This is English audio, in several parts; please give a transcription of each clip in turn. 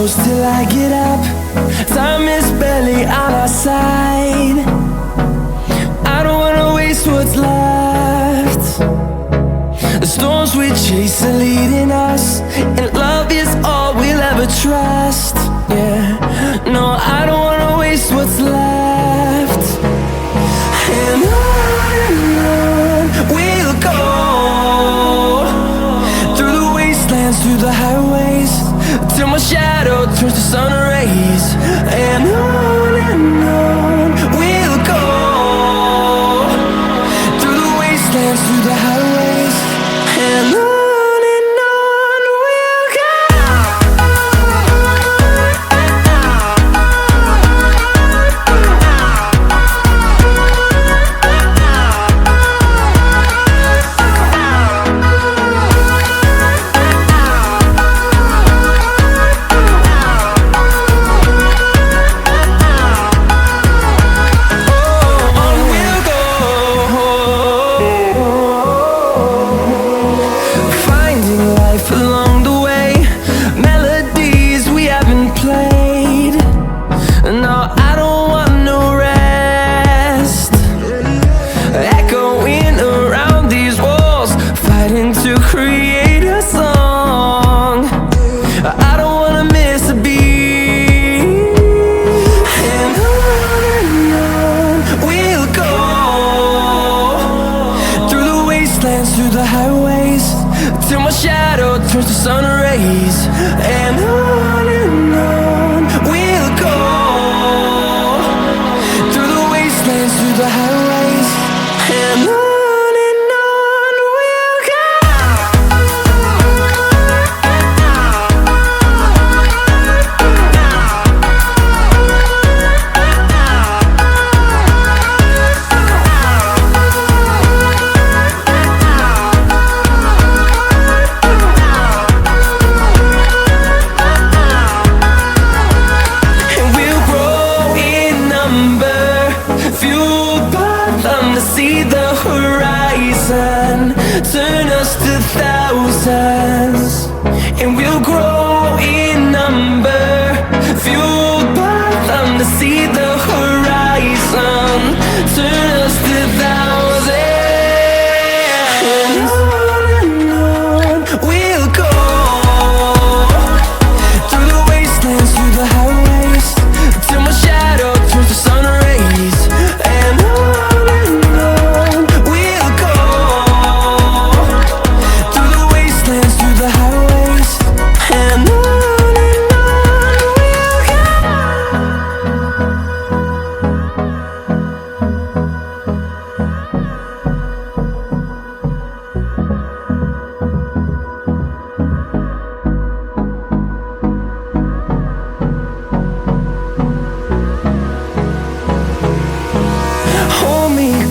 close till I get up. Time is barely on our side. I don't wanna waste what's left. The storms we chase are leading us, and love is all we'll ever trust. Yeah, no, I don't wanna waste what's left. And on we'll go, through the wastelands, through the highways, till my shadow turns to sun rays. And on we'll go, through the wastelands, through the highways, and on.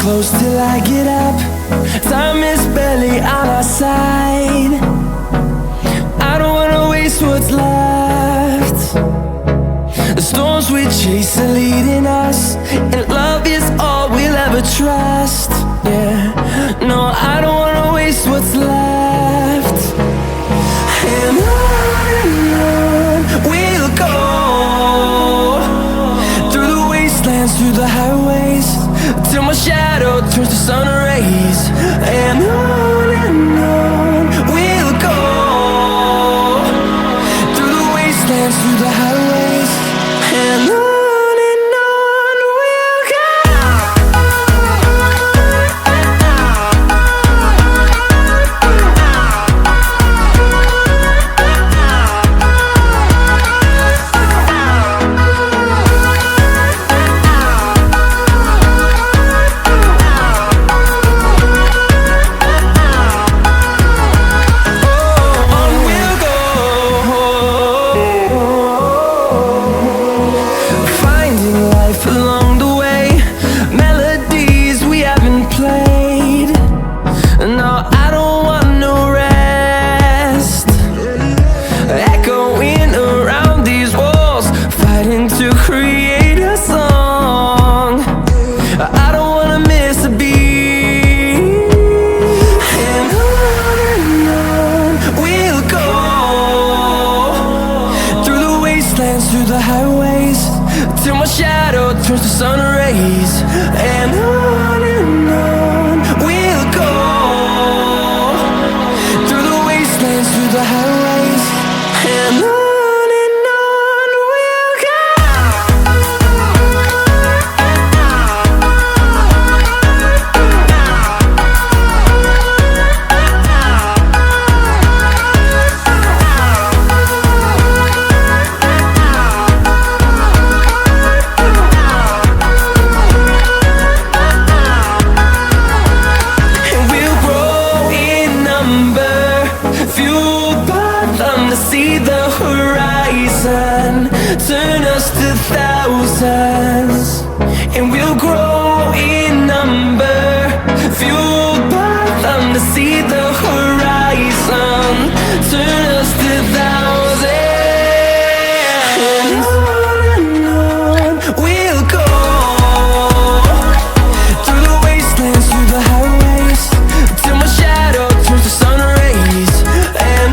Close till I get up. Time is barely on our side. I don't wanna waste what's left. The storms we chase are leading us, and love is all we'll ever trust. Yeah, no, I don't wanna waste what's left. And on we'll go, through the wastelands, through the highways, till my shadow turns to sun rays. And on we'll go, through the wastelands, through the highways, and on. turns to sun rays. And on we'll go, through the wastelands, through the highways. And on we'll go. See the horizon, turn us to thousands, and we'll grow in number, fueled by them to see the horizon, turn us to thousands. And on we'll go, through the wastelands, through the highways, till my shadow turns to sun rays. And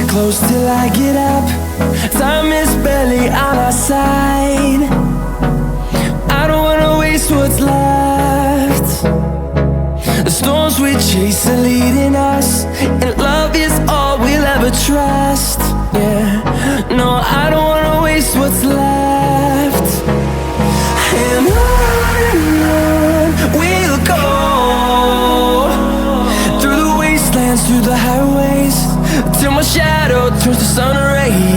close till I get up. Time is barely on our side. I don't wanna waste what's left. The storms we chase are leading us, and love is all we'll ever trust. Yeah, no, I don't wanna waste what's left. And on we'll go, through the wastelands, through the highways, till my shadow turns to sun rays.